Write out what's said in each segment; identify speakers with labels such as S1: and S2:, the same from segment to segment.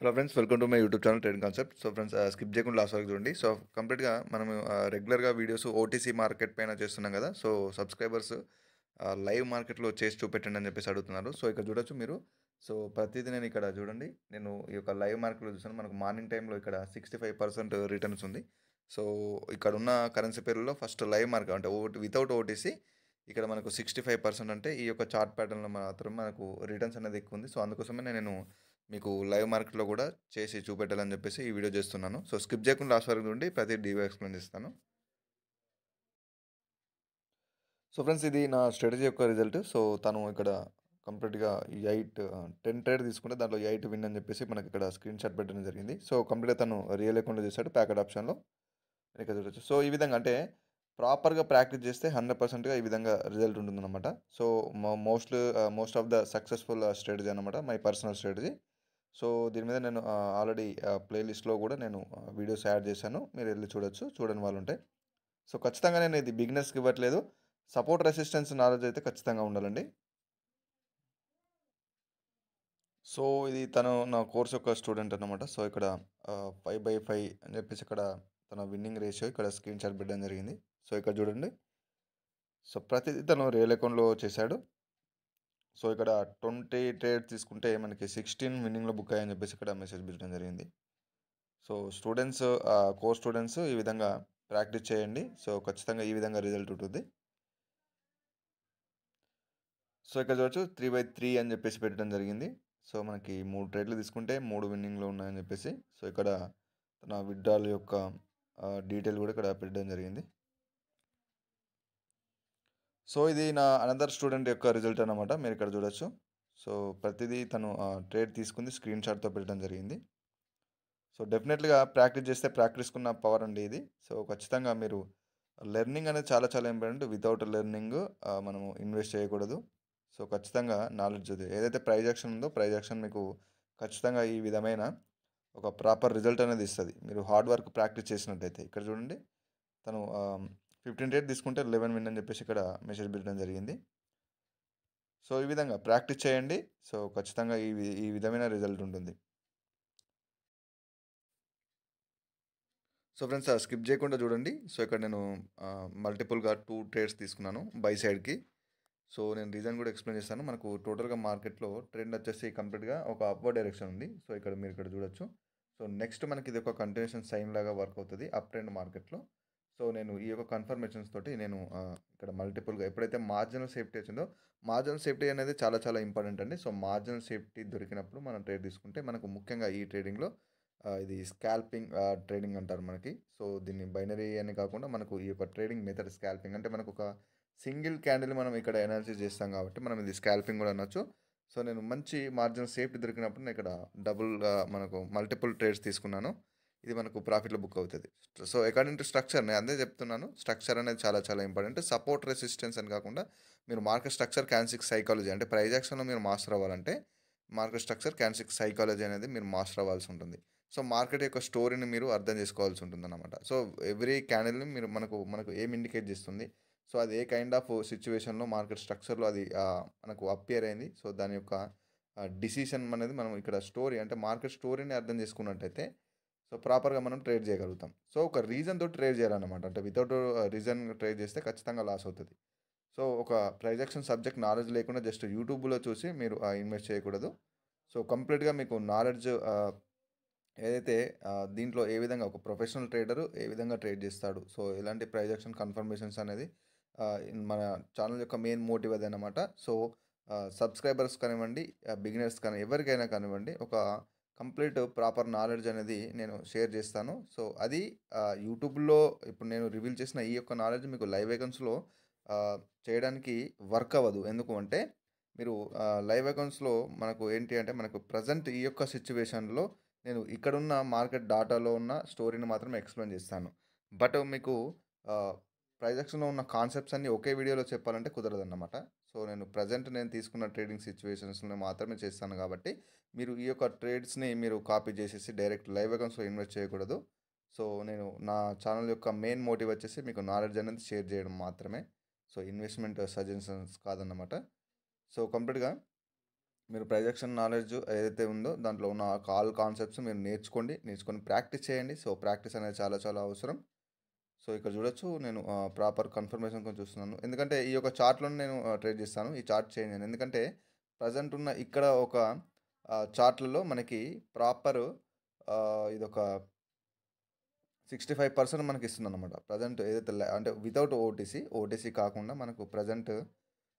S1: Hello friends, welcome to my YouTube channel trading concept. So friends, skip చేయకుండా last వరకు చూడండి. So కంప్లీట్గా మనం రెగ్యులర్గా వీడియోస్ ఓటీసీ మార్కెట్ పైన చేస్తున్నాం కదా. సో సబ్స్క్రైబర్స్ లైవ్ మార్కెట్లో చేసి చూపెట్టండి అని చెప్పేసి అడుగుతున్నారు. సో ఇక్కడ చూడొచ్చు మీరు. సో ప్రతిదీ నేను ఇక్కడ చూడండి, నేను ఈ యొక్క లైవ్ మార్కెట్లో చూసాను. మనకు మార్నింగ్ టైంలో ఇక్కడ 65% రిటర్న్స్ ఉంది. సో ఇక్కడ ఉన్న కరెన్సీ పేర్లలో ఫస్ట్ లైవ్ మార్కెట్ అంటే వితౌట్ ఓటీసీ ఇక్కడ మనకు 65% అంటే ఈ యొక్క చార్ట్ ప్యాటర్న్లో మాత్రం మనకు రిటర్న్స్ అనేది ఎక్కువ ఉంది. సో అందుకోసమే నేను మీకు లైవ్ మార్కెట్‌లో గూడా చేసి చూపెట్టాలని జెప్పేసి ఈ వీడియో జేస్తున్నాను. సో స్కిప్ జేయకుండా లాస్ట్ వరకు చూడండి. ప్రతి డీ‌గా ఎక్స్‌ప్లెయిన్ చేస్తాను. సో ఫ్రెండ్స్, ఇది నా స్ట్రాటజీ యొక్క రిజల్ట్. సో తను ఇక్కడ కంప్లీట్‌గా 10 ట్రేడ్ తీసుకుంటే దాంట్లో 8 విన్ అని జెప్పేసి మనకిక్కడ స్క్రీన్ షాట్ పెట్టడం జరిగింది. సో కంప్లీట్‌గా తను రియల్ అకౌంట్‌లో చేశాడు ప్యాకెట్ ఆప్షన్‌లో. ఇక్కడ చూడొచ్చు. సో ఈ విధంగా అంటే ప్రాపర్‌గా ప్రాక్టీస్ చేస్తే 100%గా ఈ విధంగా రిజల్ట్ ఉంటుందన్నమాట. So most of the successful strategy అన్నమాట. My personal strategy. సో దీని మీద నేను ఆల్రెడీ ప్లేలిస్ట్‌లో గూడా నేను వీడియోస్ యాడ్ చేశాను. మీరెళ్లి చూడొచ్చు, చూడని వాళ్ళుంటే. సో ఖచ్చితంగా నేను ఇది బిగినర్స్‌కి ఇవ్వట్లేదు. సపోర్ట్ రెసిస్టెన్స్ నాలెడ్జ్ అయితే ఖచ్చితంగా ఉండాలండి. సో ఇది తను నా కోర్స్ యొక్క స్టూడెంట్ అన్నమాట. సో ఇక్కడ 5/5 అని చెప్పేసి ఇక్కడ తన విన్నింగ్ రేషియో ఇక్కడ స్క్రీన్ షాట్ పెట్టడం జరిగింది. సో ఇక్కడ చూడండి. సో ప్రతిదీ తను రియల్ అకౌంట్‌లో చేశాడు. సో ఇక్కడ 20 ట్రేడ్ తీసుకుంటే మనకి 16 విన్నింగ్‌లో బుక్ అయ్యాయని చెప్పేసి ఇక్కడ మెసేజ్ పెట్టడం జరిగింది. సో స్టూడెంట్స్ కోర్ స్టూడెంట్స్ ఈ విధంగా ప్రాక్టీస్ చేయండి. సో ఖచ్చితంగా ఈ విధంగా రిజల్ట్ ఉంటుంది. సో ఇక్కడ చూడొచ్చు 3/3 అని చెప్పేసి పెట్టడం జరిగింది. సో మనకి 3 ట్రేడ్లు తీసుకుంటే 3 విన్నింగ్‌లో ఉన్నాయని చెప్పేసి. సో ఇక్కడ తన విత్‌డ్రాల్ యొక్క డీటెయిల్ కూడా ఇక్కడ పెట్టడం జరిగింది. సో ఇది నా అనదర్ స్టూడెంట్ యొక్క రిజల్ట్ అన్నమాట. మీరు ఇక్కడ చూడొచ్చు. సో ప్రతిదీ తను ట్రేడ్ తీసుకుంది స్క్రీన్ షాట్‌తో పెట్టడం జరిగింది. సో డెఫినెట్‌గా ప్రాక్టీస్ చేస్తే ప్రాక్టీస్‌కున్న పవర్ అండి ఇది. సో ఖచ్చితంగా మీరు లెర్నింగ్ అనేది చాలా చాలా ఇంపార్టెంట్. వితౌట్ లెర్నింగ్ మనము ఇన్వెస్ట్ చేయకూడదు. సో ఖచ్చితంగా నాలెడ్జ్ అది ఏదైతే ప్రైజ్ యాక్షన్ ఉందో ప్రైజ్ యాక్షన్ మీకు ఖచ్చితంగా ఈ విధమైన ఒక ప్రాపర్ రిజల్ట్ అనేది ఇస్తది. మీరు హార్డ్ వర్క్ ప్రాక్టీస్ చేసినట్టయితే. ఇక్కడ చూడండి, తను 15 రేట్ తీసుకుంటే 11 విన్ అని చెప్పేసి ఇక్కడ మెసేజ్ పెట్టడం జరిగింది. సో ఈ విధంగా ప్రాక్టీస్ చేయండి. సో ఖచ్చితంగా ఈ విధమైన రిజల్ట్ ఉంటుంది. సో ఫ్రెండ్స్, స్కిప్ చేయకుండా చూడండి. సో ఇక్కడ నేను మల్టిపుల్‌గా 2 ట్రేడ్స్ తీసుకున్నాను బై సైడ్‌కి. సో నేను రీజన్ కూడా ఎక్స్‌ప్లెయిన్ చేస్తాను. మనకు టోటల్‌గా మార్కెట్‌లో ట్రెండ్ వచ్చేసి కంప్లీట్‌గా ఒక అప్‌వర్డ్ డైరెక్షన్ ఉంది. సో ఇక్కడ మీరు ఇక్కడ చూడొచ్చు. సో నెక్స్ట్ మనకి ఇది ఒక కంటిన్యూయేషన్ సైన్ లాగా వర్క్ అవుతది అప్ ట్రెండ్ మార్కెట్‌లో. సో నేను ఈ యొక్క కన్ఫర్మేషన్స్ తోటి నేను ఇక్కడ మల్టిపుల్‌గా ఎప్పుడైతే మార్జినల్ సేఫ్టీ వచ్చిందో, మార్జినల్ సేఫ్టీ అనేది చాలా చాలా ఇంపార్టెంట్ అండి. సో మార్జినల్ సేఫ్టీ దొరికినప్పుడు మనం ట్రేడ్ తీసుకుంటే మనకు ముఖ్యంగా ఈ ట్రేడింగ్‌లో ఇది స్కాల్పింగ్ ట్రేడింగ్ అంటారు మనకి. సో దీన్ని బైనరీ అని కాకుండా మనకు ఈ యొక్క ట్రేడింగ్ మెథడ్ స్కాల్పింగ్ అంటే మనకు ఒక సింగిల్ క్యాండిల్ మనం ఇక్కడ అనాలిసిస్ చేస్తాం కాబట్టి మనం ఇది స్కాల్పింగ్ కూడా అనొచ్చు. సో నేను మంచి మార్జినల్ సేఫ్టీ దొరికినప్పుడు నేను ఇక్కడ మనకు మల్టిపుల్ ట్రేడ్స్ తీసుకున్నాను. ఇది మనకు ప్రాఫిట్‌లో బుక్ అవుతది. సో అకార్డింగ్ టు స్ట్రక్చర్ నేను అదే చెప్తున్నాను. స్ట్రక్చర్ అనేది చాలా చాలా ఇంపార్టెంట్. సపోర్ట్ రెసిస్టెన్స్ అని కాకుండా మీరు మార్కెట్ స్ట్రక్చర్, క్యాండిల్స్టిక్ సైకాలజీ అంటే ప్రైస్ యాక్షన్‌లో మీరు మాస్టర్ అవ్వాలంటే మార్కెట్ స్ట్రక్చర్, క్యాండిల్స్టిక్ సైకాలజీ అనేది మీరు మాస్టర్ అవ్వాల్సి ఉంటుంది. సో మార్కెట్ యొక్క స్టోరీని మీరు అర్థం చేసుకోవాల్సి ఉంటుందన్నమాట. సో ఎవ్రీ క్యాండిల్‌ని మనకు ఏం ఇండికేట్ చేస్తుంది. సో అది ఏ కైండ్ ఆఫ్ సిట్యుయేషన్‌లో మార్కెట్ స్ట్రక్చర్‌లో అది మనకు అపియర్ అయింది. సో దాని యొక్క డిసిషన్ అనేది మనం ఇక్కడ స్టోరీ అంటే మార్కెట్ స్టోరీని అర్థం చేసుకున్నట్టయితే సో ప్రాపర్‌గా మనం ట్రేడ్ చేయగలుగుతాం. సో ఒక రీజన్ తోటి ట్రేడ్ చేయాలన్నమాట. అంటే వితౌట్ రీజన్ ట్రేడ్ చేస్తే ఖచ్చితంగా లాస్ అవుతది. సో ఒక ప్రైస్ యాక్షన్ సబ్జెక్ట్ నాలెడ్జ్ లేకుండా జస్ట్ యూట్యూబ్‌లో చూసి మీరు ఇన్వెస్ట్ చేయకూడదు. సో కంప్లీట్‌గా మీకు నాలెడ్జ్ ఏదైతే దీంట్లో ఏ విధంగా ఒక ప్రొఫెషనల్ ట్రేడరు ఏ విధంగా ట్రేడ్ చేస్తాడు. సో ఎలాంటి ప్రైస్ యాక్షన్ కన్ఫర్మేషన్స్ అనేది మన ఛానల్ యొక్క మెయిన్ మోటివ్ అదనమాట. సో సబ్స్క్రైబర్స్ కానివ్వండి, బిగినర్స్ కానీ ఎవరికైనా కానివ్వండి ఒక కంప్లీట్ ప్రాపర్ నాలెడ్జ్ అనేది నేను షేర్ చేస్తాను. సో అది యూట్యూబ్‌లో ఇప్పుడు నేను రివీల్ చేసిన ఈ యొక్క నాలెడ్జ్ మీకు లైవ్ అకౌంట్స్‌లో చేయడానికి వర్క్ అవ్వదు. ఎందుకు అంటే మీరు లైవ్ అకౌంట్స్‌లో మనకు ఏంటి అంటే మనకు ప్రెజెంట్ ఈ యొక్క సిట్యుయేషన్‌లో నేను ఇక్కడున్న మార్కెట్ డాటాలో ఉన్న స్టోరీని మాత్రమే ఎక్స్‌ప్లెయిన్ చేస్తాను. బట్ మీకు ఆహ్, ప్రైస్ యాక్షన్‌లో ఉన్న కాన్సెప్ట్స్ అన్నీ ఒకే వీడియోలో చెప్పాలంటే కుదరదన్నమాట. సో నేను ప్రెజెంట్ నేను తీసుకున్న ట్రేడింగ్ సిట్యుయేషన్స్‌లో మాత్రమే చేస్తాను కాబట్టి, మీరు ఈ యొక్క ట్రేడ్స్‌ని మీరు కాపీ చేసేసి డైరెక్ట్ లైవ్ అకౌంట్స్‌లో ఇన్వెస్ట్ చేయకూడదు. సో నేను నా ఛానల్ యొక్క మెయిన్ మోటివ్ వచ్చేసి మీకు నాలెడ్జ్ అనేది షేర్ చేయడం మాత్రమే. సో ఇన్వెస్ట్‌మెంట్ సజెషన్స్ కాదన్నమాట. సో కంప్లీట్‌గా మీరు ప్రైస్ యాక్షన్ నాలెడ్జ్ ఏదైతే ఉందో దాంట్లో ఉన్న కాల్ కాన్సెప్ట్స్ మీరు నేర్చుకొని ప్రాక్టీస్ చేయండి. సో, ప్రాక్టీస్ అనేది చాలా చాలా అవసరం. సో, ఇక్కడ చూడొచ్చు నేను ప్రాపర్ కన్ఫర్మేషన్ కోసం చూస్తున్నాను. ఎందుకంటే ఈ యొక్క చార్ట్‌లోనే నేను ట్రేడ్ చేస్తాను. ఈ చార్ట్ చేంజ్ అయ్యింది. ఎందుకంటే ప్రెజెంట్ ఉన్న ఇక్కడ ఒక చార్ట్‌లలో మనకి ప్రాపర్ ఇదొక 65% మనకిస్తుందన్నమాట. ప్రెజెంట్ ఏదైతే అంటే వితౌట్ ఓటీసీ కాకుండా మనకు ప్రెజెంట్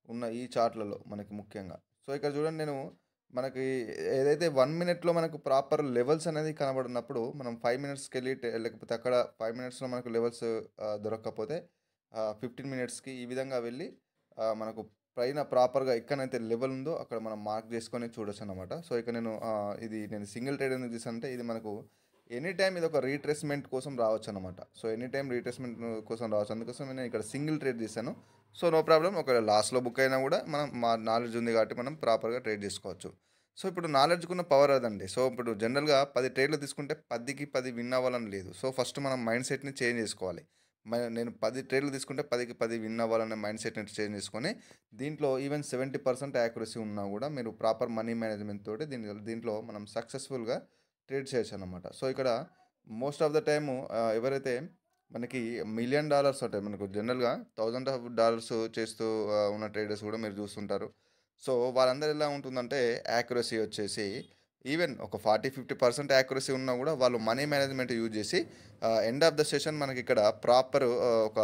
S1: ఉన్న ఈ చార్ట్‌లలో మనకి ముఖ్యంగా. సో, ఇక్కడ చూడండి నేను మనకి ఏదైతే 1 మినిట్‌లో మనకు ప్రాపర్ లెవెల్స్ అనేది కనబడినప్పుడు మనం 5 మినిట్స్‌కెళ్ళి లేకపోతే అక్కడ 5 మినిట్స్‌లో మనకు లెవెల్స్ దొరక్కపోతే 15 మినిట్స్‌కి ఈ విధంగా వెళ్ళి మనకు పైన ప్రాపర్‌గా ఎక్కడైతే లెవెల్ ఉందో అక్కడ మనం మార్క్ చేసుకొని చూడొచ్చనమాట. సో, ఇక ఇది నేను సింగిల్ ట్రేడ్ ఎందుకు తీసానంటే ఇది మనకు ఎనీ టైమ్ ఇదొక రీట్రేస్‌మెంట్ కోసం రావచ్చనమాట. సో, ఎనీ టైమ్ రీట్రేస్‌మెంట్ కోసం రావచ్చు. అందుకోసం నేను ఇక్కడ సింగిల్ ట్రేడ్ తీసాను. So, no problem. ఒకవేళ లాస్‌లో బుక్ అయినా కూడా మా నాలెడ్జ్ ఉంది కాబట్టి మనం ప్రాపర్‌గా ట్రేడ్ చేసుకోవచ్చు. సో, ఇప్పుడు నాలెడ్జ్‌కున్న పవర్ అదండి. సో, ఇప్పుడు జనరల్‌గా 10 ట్రేడ్‌లు తీసుకుంటే 10కి 10 విన్ అవ్వాలని లేదు. సో, ఫస్ట్ మనం మైండ్ సెట్‌ని చేంజ్ చేసుకోవాలి. నేను 10 ట్రేడ్‌లు తీసుకుంటే 10కి 10 విన్ అవ్వాలనే మైండ్ సెట్‌ని చేంజ్ చేసుకొని దీంట్లో ఈవెన్ 70% యాక్యురసీ ఉన్నా కూడా మీరు ప్రాపర్ మనీ మేనేజ్‌మెంట్ తోటి దీంట్లో మనం సక్సెస్‌ఫుల్‌గా ట్రేడ్ చేయొచ్చనమాట. సో, ఇక్కడ మోస్ట్ ఆఫ్ ద టైము ఎవరైతే మనకి $1 మిలియన్ ఉంటాయి. మనకు జనరల్‌గా $1000 చేస్తూ ఉన్న ట్రేడర్స్ కూడా మీరు చూస్తుంటారు. సో, వాళ్ళందరూ ఎలా ఉంటుందంటే యాక్యురసీ వచ్చేసి ఈవెన్ ఒక 40, 50% యాక్యురసీ ఉన్నా కూడా వాళ్ళు మనీ మేనేజ్‌మెంట్ యూజ్ చేసి ఎండ్ ఆఫ్ ద సెషన్ మనకిక్కడ ప్రాపర్ ఒక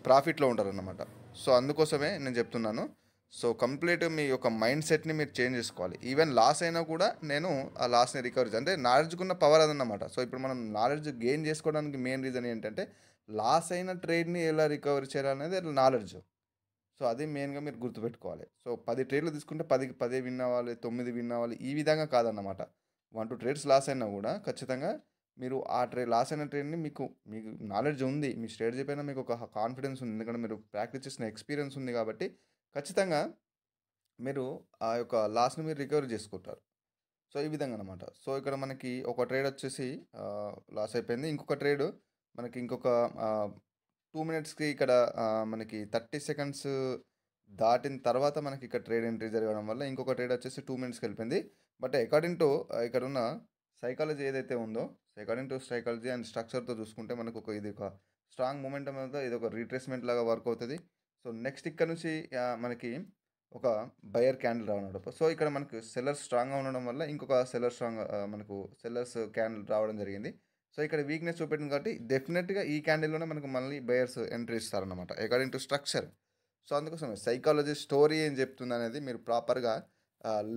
S1: ప్రాఫిట్‌లో ఉంటారన్నమాట. సో, అందుకోసమే నేను చెప్తున్నాను. సో, కంప్లీట్ మీ యొక్క మైండ్ సెట్‌ని మీరు చేంజ్ చేసుకోవాలి. ఈవెన్ లాస్ అయినా కూడా నేను ఆ లాస్‌ని రికవర్ అంటే నాలెడ్జ్‌కున్న పవర్ అదన్నమాట. సో, ఇప్పుడు మనం నాలెడ్జ్ గెయిన్ చేసుకోవడానికి మెయిన్ రీజన్ ఏంటంటే లాస్ అయిన ట్రేడ్‌ని ఎలా రికవర్ చేయాలనేది నాలెడ్జ్. సో, అది మెయిన్‌గా మీరు గుర్తుపెట్టుకోవాలి. సో, 10 ట్రేడ్‌లు తీసుకుంటే 10కి 10 విన్ అవ్వాలి, 9 విన్ అవ్వాలి ఈ విధంగా కాదన్నమాట. 1, 2 ట్రేడ్స్ లాస్ అయినా కూడా ఖచ్చితంగా మీరు ఆ లాస్ అయిన ట్రేడ్‌ని మీకు నాలెడ్జ్ ఉంది. మీ స్ట్రాటజీ పైన మీకు ఒక కాన్ఫిడెన్స్ ఉంది. ఎందుకంటే మీరు ప్రాక్టీస్ చేసిన ఎక్స్‌పీరియన్స్ ఉంది కాబట్టి ఖచ్చితంగా మీరు ఆ యొక్క లాస్‌ని మీరు రికవర్ చేసుకుంటారు. సో, ఈ విధంగా అనమాట. సో, ఇక్కడ మనకి ఒక ట్రేడ్ వచ్చేసి లాస్ అయిపోయింది. ఇంకొక ట్రేడ్ మనకి ఇంకొక 2 మినిట్స్‌కి ఇక్కడ మనకి 30 సెకండ్స్ దాటిన తర్వాత మనకి ఇక్కడ ట్రేడ్ ఎంట్రీ జరగడం వల్ల ఇంకొక ట్రేడ్ వచ్చేసి 2 మినిట్స్‌కి వెళ్ళిపోయింది. బట్ అకార్డింగ్ టు ఇక్కడున్న సైకాలజీ ఏదైతే ఉందో, అకార్డింగ్ టు సైకాలజీ అండ్ స్ట్రక్చర్‌తో చూసుకుంటే మనకు ఇది ఒక స్ట్రాంగ్ మొమెంటమ్ అనేది ఇది ఒక రీట్రేస్‌మెంట్ లాగా వర్క్ అవుతది. సో, నెక్స్ట్ ఇక్కడ నుంచి మనకి ఒక బయర్ క్యాండిల్ రావడం. సో, ఇక్కడ మనకు సెల్లర్స్ స్ట్రాంగ్‌గా ఉండడం వల్ల ఇంకొక మనకు సెల్లర్స్ క్యాండిల్ రావడం జరిగింది. సో, ఇక్కడ వీక్‌నెస్ చూపెట్టింది కాబట్టి డెఫినెట్‌గా ఈ క్యాండిల్‌లోనే మనకు మళ్ళీ బయర్స్ ఎంట్రీ ఇస్తారనమాట. According to structure. సో, అందుకోసమే సైకాలజీ స్టోరీ ఏం చెప్తుందనేది మీరు ప్రాపర్‌గా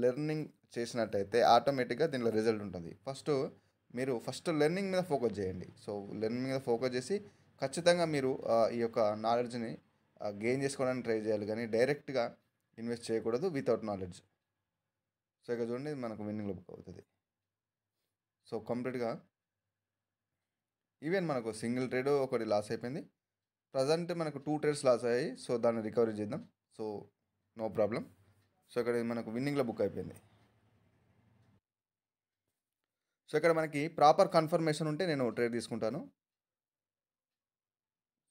S1: లెర్నింగ్ చేసినట్టయితే ఆటోమేటిక్‌గా దీనిలో రిజల్ట్ ఉంటుంది. ఫస్ట్ లెర్నింగ్ మీద ఫోకస్ చేయండి. సో, లెర్నింగ్ మీద ఫోకస్ చేసి ఖచ్చితంగా మీరు ఈ యొక్క నాలెడ్జ్‌ని గెయిన్ చేసుకోవడానికి ట్రై చేయాలి గానీ డైరెక్ట్‌గా ఇన్వెస్ట్ చేయకూడదు వితౌట్ నాలెడ్జ్. సో, ఇక్కడ చూడండి మనకు విన్నింగ్‌లో బుక్ అవుతది. సో, కంప్లీట్‌గా ఈవెన్ మనకు సింగిల్ ట్రేడ్ ఒకటి లాస్ అయిపోయింది. ప్రెజెంట్ మనకు 2 ట్రేడ్స్ లాస్ అయ్యాయి. సో, దాన్ని రికవరీ చేద్దాం. So, no problem. సో, ఇక్కడ ఇది మనకు విన్నింగ్‌లో బుక్ అయిపోయింది. సో, ఇక్కడ మనకి ప్రాపర్ కన్ఫర్మేషన్ ఉంటే నేను ట్రేడ్ తీసుకుంటాను.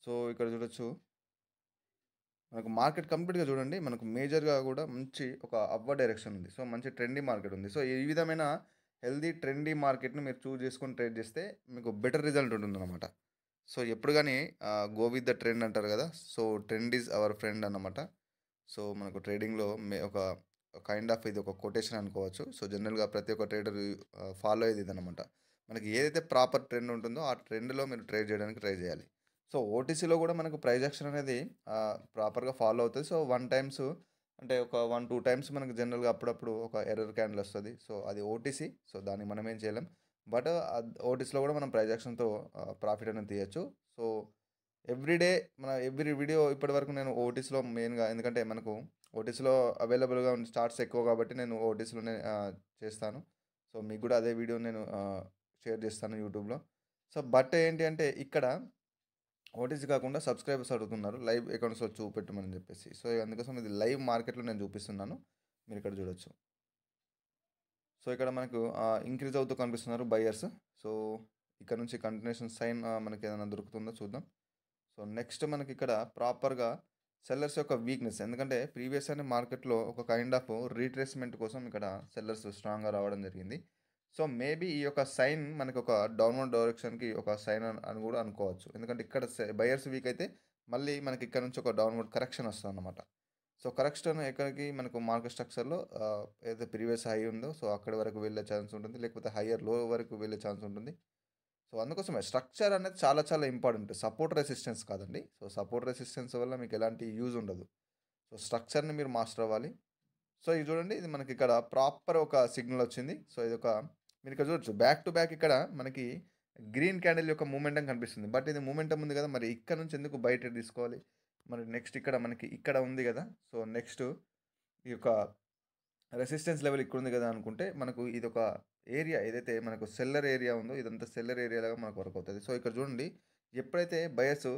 S1: సో, ఇక్కడ చూడొచ్చు. మనకు మార్కెట్ కంప్లీట్‌గా చూడండి. మనకు మేజర్‌గా కూడా మంచి ఒక అప్‌వర్డ్ డైరెక్షన్ ఉంది. సో, మంచి ట్రెండీ మార్కెట్ ఉంది. సో, ఈ విధమైన హెల్తీ ట్రెండీ మార్కెట్‌ని మీరు చూజ్ చేసుకొని ట్రేడ్ చేస్తే మీకు బెటర్ రిజల్ట్ ఉంటుందన్నమాట. సో, ఎప్పుడు గాని గో విత్ ద ట్రెండ్ అంటారు కదా! So, trend is our friend అన్నమాట. సో, మనకు ట్రేడింగ్‌లో ఒక కైండ్ ఆఫ్ ఇది ఒక కొటేషన్ అనుకోవచ్చు. సో, జనరల్‌గా ప్రతి ఒక్క ట్రేడర్ ఫాలో అయ్యేది ఇదన్నమాట. మనకి ఏదైతే ప్రాపర్ ట్రెండ్ ఉంటుందో ఆ ట్రెండ్‌లో మీరు ట్రేడ్ చేయడానికి ట్రై చేయాలి. సో, ఓటీసీలో కూడా మనకు ప్రైస్ యాక్షన్ అనేది ప్రాపర్‌గా ఫాలో అవుతది. సో, 1 టైమ్స్ అంటే ఒక 1, 2 టైమ్స్ మనకు జనరల్‌గా అప్పుడప్పుడు ఒక ఎర్రర్ క్యాండిల్ వస్తది. సో, అది ఓటీసీ. సో, దానికి మనం ఏం చేయలేం. బట్ ఓటీసీలో కూడా మనం ప్రైస్ యాక్షన్‌తో ప్రాఫిట్ అనేది తీయొచ్చు. సో, ఎవ్రీ వీడియో ఇప్పటివరకు నేను ఓటీసీలో మెయిన్‌గా ఎందుకంటే మనకు ఓటీసీలో అవైలబుల్‌గా ఉన్న చార్ట్స్ ఎక్కువ కాబట్టి నేను ఓటీసీలోనే చేస్తాను. సో, మీకు కూడా అదే వీడియో నేను షేర్ చేస్తాను యూట్యూబ్‌లో. సో, బట్ ఏంటి అంటే ఇక్కడ ఓటీసీ కాకుండా సబ్స్క్రైబర్స్ అడుగుతున్నారు. లైవ్ అకౌంట్స్‌లో చూపెట్టమని చెప్పేసి. సో, అందుకోసం ఇది లైవ్ మార్కెట్‌లో నేను చూపిస్తున్నాను. మీరిక్కడ చూడొచ్చు. సో, ఇక్కడ మనకు ఇంక్రీజ్ అవుతూ కనిపిస్తున్నారు బయర్స్. సో, ఇక్కడ నుంచి కంటిన్యూషన్ సైన్ మనకేదైనా దొరుకుతుందో చూద్దాం. సో, నెక్స్ట్ మనకిక్కడ ప్రాపర్‌గా సెల్లర్స్ యొక్క వీక్‌నెస్. ఎందుకంటే ప్రీవియస్ అనే మార్కెట్‌లో ఒక కైండ్ ఆఫ్ రీట్రేస్‌మెంట్ కోసం ఇక్కడ సెల్లర్స్ స్ట్రాంగ్‌గా రావడం జరిగింది. సో, మేబీ ఈ యొక్క సైన్ మనకొక డౌన్‌వర్డ్ డైరెక్షన్‌కి ఒక సైన్ అని గూడా అనుకోవచ్చు. ఎందుకంటే ఇక్కడ బయర్స్ వీక్ అయితే మళ్ళీ మనకి ఇక్కడ నుంచి ఒక డౌన్‌వర్డ్ కరెక్షన్ వస్తదన్నమాట. సో, కరెక్షన్ ఎక్కడికి మనకు మార్కెట్ స్ట్రక్చర్‌లో ఏదైతే ప్రీవియస్ హై ఉందో సో, అక్కడి వరకు వెళ్ళే ఛాన్స్ ఉంటుంది. లేకపోతే హైయర్ లో వరకు వెళ్ళే ఛాన్స్ ఉంటుంది. సో, అందుకోసమే స్ట్రక్చర్ అనేది చాలా చాలా ఇంపార్టెంట్. సపోర్ట్ రెసిస్టెన్స్ కాదండి. సో, సపోర్ట్ రెసిస్టెన్స్ వల్ల మీకు ఎలాంటి యూజ్ ఉండదు. సో, స్ట్రక్చర్‌ని మీరు మాస్టర్ అవ్వాలి. సో, ఇది చూడండి ఇది మనకి ఇక్కడ ప్రాపర్ ఒక సిగ్నల్ వచ్చింది. సో, ఇదొక మీరు ఇక్కడ చూడొచ్చు బ్యాక్ టు బ్యాక్ ఇక్కడ మనకి గ్రీన్ క్యాండిల్ యొక్క మూమెంటం కనిపిస్తుంది. బట్ ఇది మూమెంటం ఉంది కదా! మరి ఇక్కడ నుంచి ఎందుకు బై ట్రేడ్ తీసుకోవాలి? మరి నెక్స్ట్ ఇక్కడ మనకి ఇక్కడ ఉంది కదా! సో, నెక్స్ట్ ఈ యొక్క రెసిస్టెన్స్ లెవెల్ ఇక్కడుంది కదా అనుకుంటే, మనకు ఇదొక ఏరియా ఏదైతే మనకు సెల్లర్ ఏరియా ఉందో, ఇదంతా సెల్లర్ ఏరియా లాగా మనకు వర్క్ అవుతది. సో, ఇక్కడ చూడండి ఎప్పుడైతే బయర్స్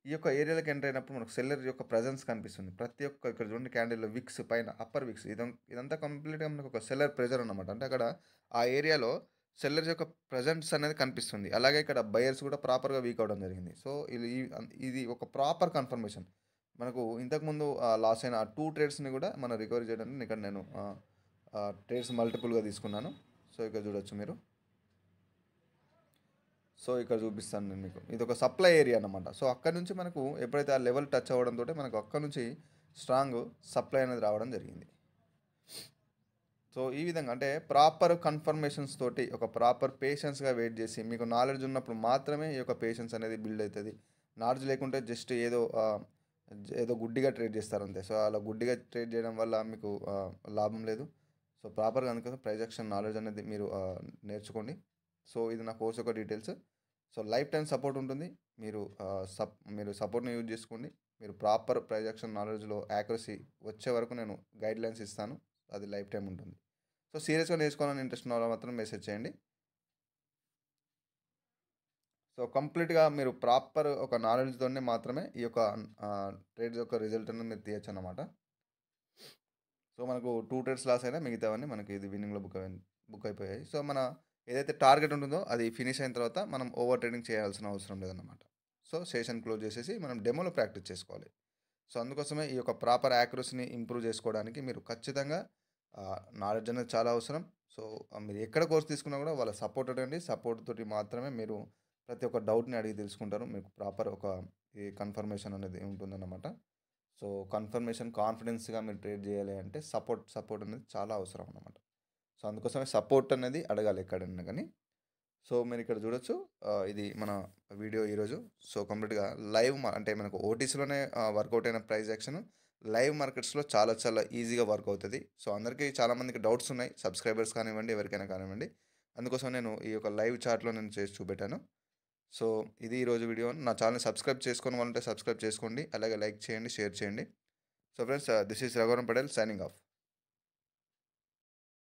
S1: ఈ యొక్క ఏరియాలోకి ఎంటర్ అయినప్పుడు మనకు సెల్లర్ యొక్క ప్రెజెన్స్ కనిపిస్తుంది. ప్రతి ఒక్క ఇక్కడ చూడండి క్యాండిల్‌లో విక్స్ పైన అప్పర్ విక్స్ ఇదంతా కంప్లీట్‌గా మనకు ఒక సెల్లర్ ప్రెజర్ అన్నమాట. అంటే అక్కడ ఆ ఏరియాలో సెల్లర్స్ యొక్క ప్రెజెన్స్ అనేది కనిపిస్తుంది. అలాగే ఇక్కడ బయర్స్ కూడా ప్రాపర్‌గా వీక్ అవ్వడం జరిగింది. సో, ఇది ఒక ప్రాపర్ కన్ఫర్మేషన్. మనకు ఇంతకుముందు లాస్ అయిన ఆ 2 ట్రేడ్స్‌ని కూడా మనం రికవరీ చేయడానికి ఇక్కడ నేను ట్రేడ్స్ మల్టిపుల్‌గా తీసుకున్నాను. సో, ఇక్కడ చూడొచ్చు మీరు. సో, ఇక్కడ చూపిస్తాను నేను మీకు. ఇదొక సప్లై ఏరియా అన్నమాట. సో, అక్కడి నుంచి మనకు ఎప్పుడైతే ఆ లెవెల్ టచ్ అవ్వడంతోటి మనకు అక్కడి నుంచి స్ట్రాంగ్ సప్లై అనేది రావడం జరిగింది. సో, ఈ విధంగా అంటే ప్రాపర్ కన్ఫర్మేషన్స్ తోటి ఒక ప్రాపర్ పేషెన్స్‌గా వెయిట్ చేసి మీకు నాలెడ్జ్ ఉన్నప్పుడు మాత్రమే ఈ యొక్క పేషెన్స్ అనేది బిల్డ్ అయితది. నాలెడ్జ్ లేకుంటే జస్ట్ ఏదో గుడ్డిగా ట్రేడ్ చేస్తారంతే. సో, అలా గుడ్డిగా ట్రేడ్ చేయడం వల్ల మీకు లాభం లేదు. సో, ప్రాపర్‌గా అందుకని ప్రైస్ యాక్షన్ నాలెడ్జ్ అనేది మీరు నేర్చుకోండి. సో, ఇది నా కోర్స్ యొక్క details. So, life time support ఉంటుంది. మీరు సపోర్ట్‌ని యూజ్ చేసుకోండి. మీరు ప్రాపర్ ప్రైస్ యాక్షన్ నాలెడ్జ్‌లో యాక్యురసీ వచ్చే వరకు నేను గైడ్‌లైన్స్ ఇస్తాను. అది లైఫ్ టైమ్ ఉంటుంది. సో, సీరియస్‌గా నేర్చుకోవాలని ఇంట్రెస్ట్ ఉన్న వాళ్ళు మాత్రం మెసేజ్ చేయండి. సో, కంప్లీట్‌గా మీరు ప్రాపర్ ఒక నాలెడ్జ్‌తోనే మాత్రమే ఈ యొక్క ట్రేడ్స్ యొక్క రిజల్ట్ అనేది మీరు తీయొచ్చన్నమాట. సో, మనకు 2 ట్రేడ్స్ లాస్ అయినా మిగతావన్నీ మనకి ఇది విన్నింగ్‌లో బుక్ అయిపోయాయి. సో, మన ఏదైతే టార్గెట్ ఉంటుందో అది ఫినిష్ అయిన తర్వాత మనం ఓవర్ ట్రేడింగ్ చేయాల్సిన అవసరం లేదన్నమాట. సో, సెషన్ క్లోజ్ చేసేసి మనం డెమోలో ప్రాక్టీస్ చేసుకోవాలి. సో, అందుకోసమే ఈ యొక్క ప్రాపర్ యాక్యురసీని ఇంప్రూవ్ చేసుకోవడానికి మీరు ఖచ్చితంగా నాలెడ్జ్ అనేది చాలా అవసరం. సో, మీరు ఎక్కడ కోర్స్ తీసుకున్నా కూడా వాళ్ళ సపోర్ట్ అడగండి. సపోర్ట్ తోటి మాత్రమే మీరు ప్రతి ఒక్క డౌట్‌ని అడిగి తెలుసుకుంటారు. మీకు ప్రాపర్ ఒక ఈ కన్ఫర్మేషన్ అనేది ఉంటుందన్నమాట. సో, కన్ఫర్మేషన్ కాన్ఫిడెన్స్‌గా మీరు ట్రేడ్ చేయాలి అంటే సపోర్ట్ అనేది చాలా అవసరం అన్నమాట. సో, అందుకోసమే సపోర్ట్ అనేది అడగాలి ఎక్కడైనా గానీ. సో, మీరిక్కడ చూడొచ్చు ఇది మన వీడియో ఈరోజు. సో, కంప్లీట్‌గా అంటే మనకు ఓటీసీలోనే వర్కౌట్ అయిన ప్రైస్ యాక్షన్ లైవ్ మార్కెట్స్‌లో చాలా చాలా ఈజీగా వర్క్ అవుతది. సో, అందరికీ చాలామందికి డౌట్స్ ఉన్నాయి. సబ్స్క్రైబర్స్ కానివ్వండి, ఎవరికైనా కానివ్వండి. అందుకోసం నేను ఈ యొక్క లైవ్ చాట్‌లో నేను చేసి చూపెట్టాను. సో, ఇది ఈరోజు వీడియో. నా ఛానెల్‌ని సబ్స్క్రైబ్ చేసుకోని వాళ్ళుంటే సబ్స్క్రైబ్ చేసుకోండి. అలాగే లైక్ చేయండి, షేర్ చేయండి. So, friends this is Raghuvaran Patel signing off.